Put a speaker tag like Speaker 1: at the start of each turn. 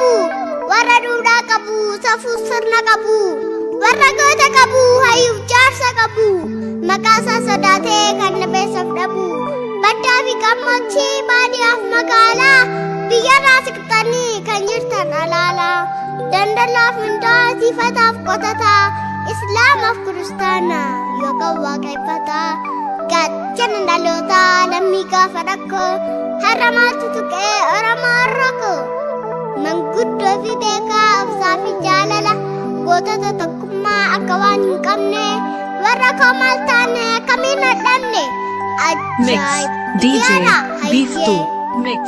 Speaker 1: qabu warra duudhaa qabu safuu sirna qabu warra goota qabu hayyuuf jaarsa qabu maqaa isaa sodaatee kan nabeessaaf dhabu baddaa fi gammoojjii baadiyyaaf magaalaa biyyarraa siqxanii kan jirtan alaalaa daldalaaf mindaa siifataaf qotataa islaamaaf kiristaana yookaan waaqeffataa gaachana dhalootaa lammii gaafa rakkoo har'a maaltu tuqee oromoo rakkoo manguddoo fi beekaa obsaa fi jaalala gootota tokkummaa akka waan hin qabne warra koo maal taane kamiin hadhanne
Speaker 2: Mix DJ Beef 2 Mix